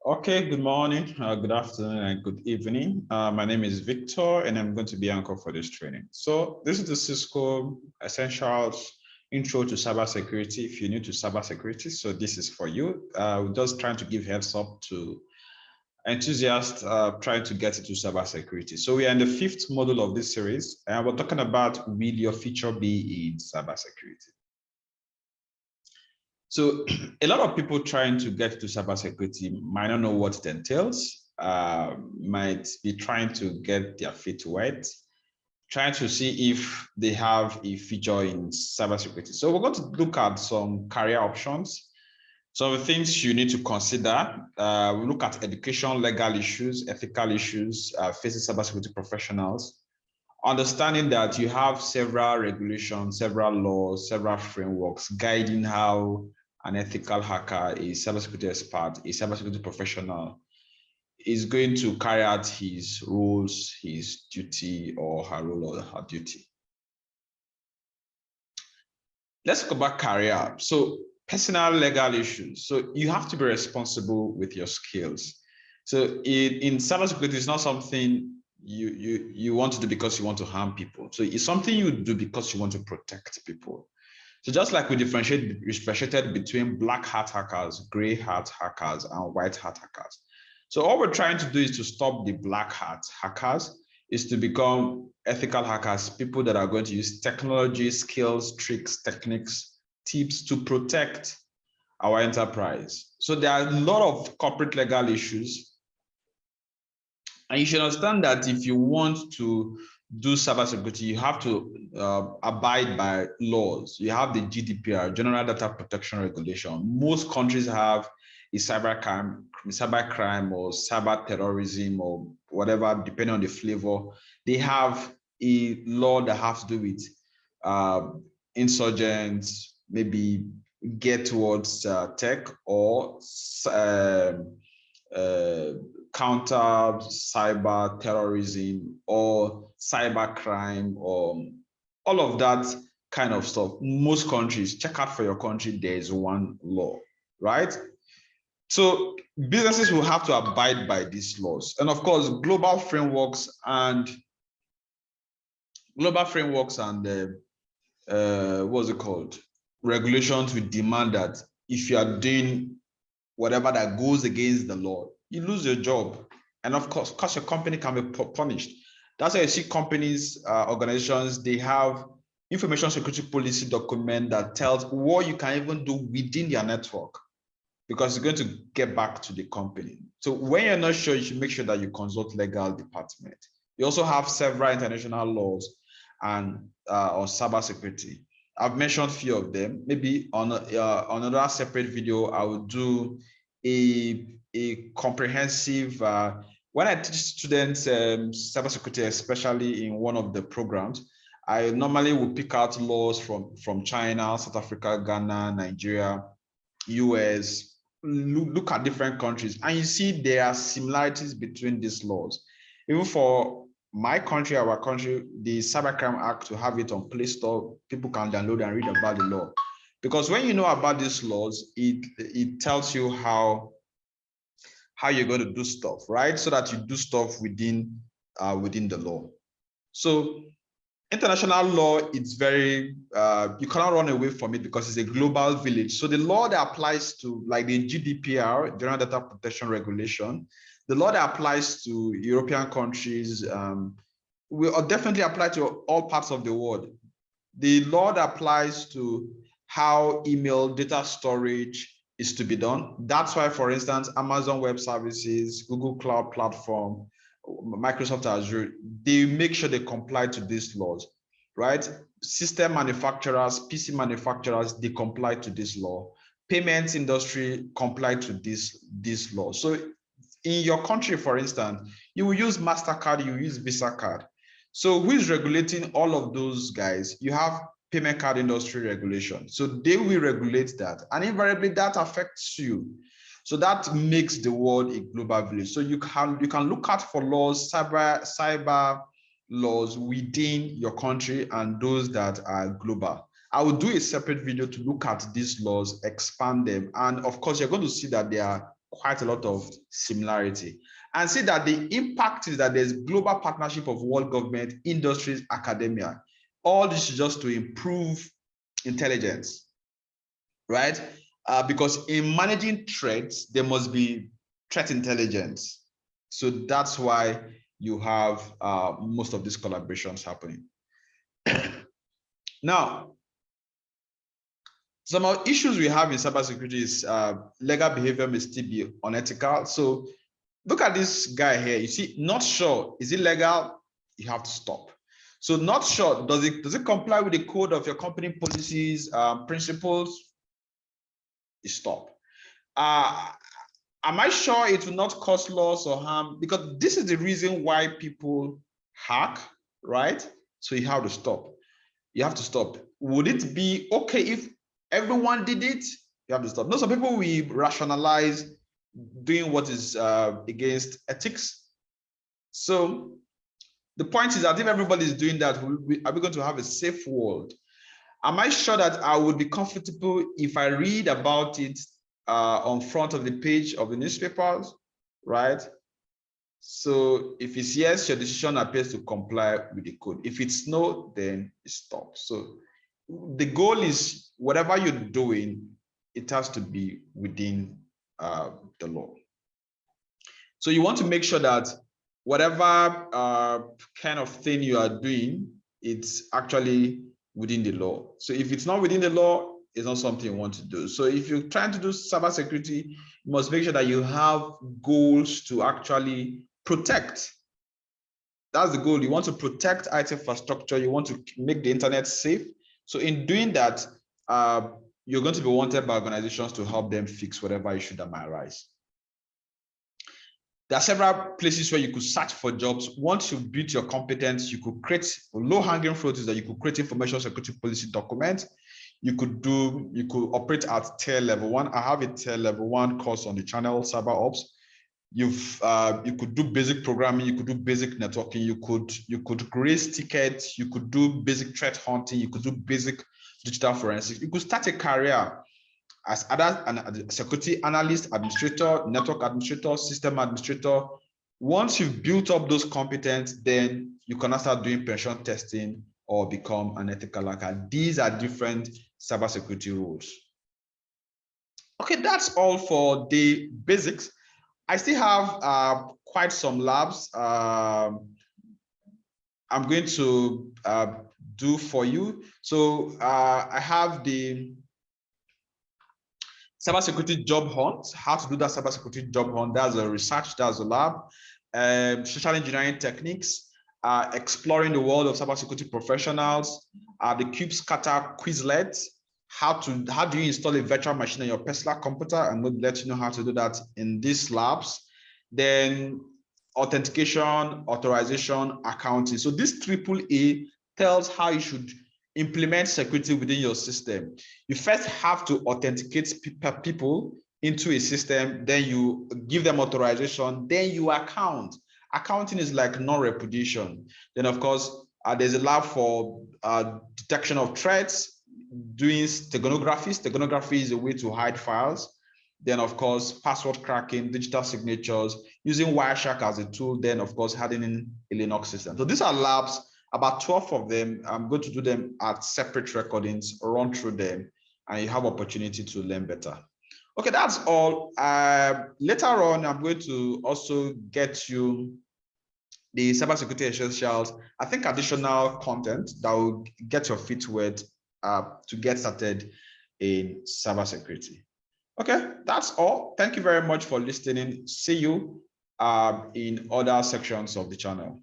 Okay, good morning, good afternoon, and good evening. My name is Victor, and I'm going to be anchor for this training. So this is the Cisco Essentials Intro to Cybersecurity. If you're new to cybersecurity, so this is for you. We're just trying to give heads up to enthusiasts trying to get into cybersecurity. So we are in the 5th module of this series, and we're talking about will your future be in cybersecurity? So a lot of people trying to get to cybersecurity might not know what it entails, might be trying to get their feet wet, trying to see if they have a future in cybersecurity. So we're going to look at some career options, some of the things you need to consider. We look at education, legal issues, ethical issues facing cybersecurity professionals, understanding that you have several regulations, several laws, several frameworks guiding how an ethical hacker, a cybersecurity expert, a cybersecurity professional is going to carry out his roles, his duty, or her role or her duty. Let's go back career. So personal legal issues. So you have to be responsible with your skills. So in cybersecurity, it's not something you want to do because you want to harm people. So it's something you do because you want to protect people. So just like we differentiated between black hat hackers, gray hat hackers, and white hat hackers. So all we're trying to do is to stop the black hat hackers, is to become ethical hackers, people that are going to use technology, skills, tricks, techniques, tips to protect our enterprise. So there are a lot of corporate legal issues. And you should understand that if you want to do cybersecurity, you have to abide by laws. You have the GDPR, General Data Protection Regulation. Most countries have a cybercrime or cyber terrorism or whatever, depending on the flavor. They have a law that has to do with insurgents, maybe get towards tech or counter cyber terrorism or cyber crime or all of that kind of stuff. Most countries, check out for your country, there is one law, right? So businesses will have to abide by these laws. And of course, global frameworks and what's it called? Regulations will demand that if you are doing whatever that goes against the law, you lose your job. And of course, your company can be punished. That's why you see companies, organizations, they have information security policy document that tells what you can even do within their network, because it's going to get back to the company. So when you're not sure, you should make sure that you consult legal department. You also have several international laws and on cybersecurity. I've mentioned a few of them. Maybe on another separate video, I will do a comprehensive, when I teach students cybersecurity, especially in one of the programs, I normally will pick out laws from China, South Africa, Ghana, Nigeria, US, look at different countries, and you see there are similarities between these laws. Even for my country, our country, the Cybercrime Act, to have it on Play Store, people can download and read about the law. Because when you know about these laws, it tells you how you're going to do stuff, right? So that you do stuff within the law. So international law, it's very, you cannot run away from it because it's a global village. So the law that applies to, like the GDPR, General Data Protection Regulation, the law that applies to European countries will definitely apply to all parts of the world. The law that applies to how email data storage is to be done. That's why, for instance, Amazon Web Services, Google Cloud Platform, Microsoft Azure, they make sure they comply to these laws, right? System manufacturers, PC manufacturers, they comply to this law. Payments industry comply to this law. So in your country, for instance, you will use MasterCard, you will use Visa card. So who is regulating all of those guys? You have payment card industry regulation. So they will regulate that, and invariably that affects you. So that makes the world a global village. So you can look out for laws, cyber laws within your country and those that are global. I will do a separate video to look at these laws, expand them, and of course you're going to see that there are quite a lot of similarity. And see that the impact is that there's global partnership of world government, industries, academia. All this is just to improve intelligence, right? Because in managing threats, there must be threat intelligence. So that's why you have most of these collaborations happening. Now, some of the issues we have in cybersecurity is legal behavior may still be unethical. So look at this guy here. You see, not sure, is it legal? You have to stop. So not sure, does it comply with the code of your company policies, principles? You stop. Am I sure it will not cause loss or harm? Because this is the reason why people hack, right? So you have to stop. You have to stop. Would it be okay if everyone did it? You have to stop. No, some people we rationalize doing what is against ethics. So the point is that if everybody is doing that, are we going to have a safe world? Am I sure that I would be comfortable if I read about it on front of the page of the newspapers, right? So if it's yes, your decision appears to comply with the code. If it's no, then stop. So the goal is whatever you're doing, it has to be within the law. So you want to make sure that whatever kind of thing you are doing, it's actually within the law. So if it's not within the law, it's not something you want to do. So if you're trying to do cybersecurity, you must make sure that you have goals to actually protect. That's the goal. You want to protect IT infrastructure. You want to make the internet safe. So in doing that, you're going to be wanted by organizations to help them fix whatever issue that might arise. There are several places where you could search for jobs. Once you've built your competence, you could create low-hanging fruit is that you could create information security policy documents. You could operate at tier level 1. I have a tier level 1 course on the channel, Cyber Ops. You could do basic programming, you could do basic networking, you could raise tickets, you could do basic threat hunting, you could do basic digital forensics. You could start a career as a security analyst, administrator, network administrator, system administrator. Once you've built up those competence, then you can start doing penetration testing or become an ethical hacker. These are different cybersecurity rules. Okay, that's all for the basics. I still have quite some labs I'm going to do for you. So I have the cybersecurity job hunt, how to do that cybersecurity job hunt. That's a research, that's a lab. Social engineering techniques, exploring the world of cybersecurity professionals, the Cube Scatter Quizlet, how do you install a virtual machine on your personal computer? I'm going to let you know how to do that in these labs. Then authentication, authorization, accounting. So this AAA tells how you should implement security within your system. You first have to authenticate people into a system, then you give them authorization, then you account. Accounting is like non-repudiation. Then of course, there's a lab for detection of threats, doing steganography. Steganography is a way to hide files. Then of course, password cracking, digital signatures, using Wireshark as a tool, then of course, hardening a Linux system. So these are labs, about 12 of them. I'm going to do them at separate recordings, run through them, and you have opportunity to learn better. Okay, that's all. Later on, I'm going to also get you the cybersecurity essentials, I think additional content that will get your feet wet to get started in cybersecurity. Okay, that's all. Thank you very much for listening. See you in other sections of the channel.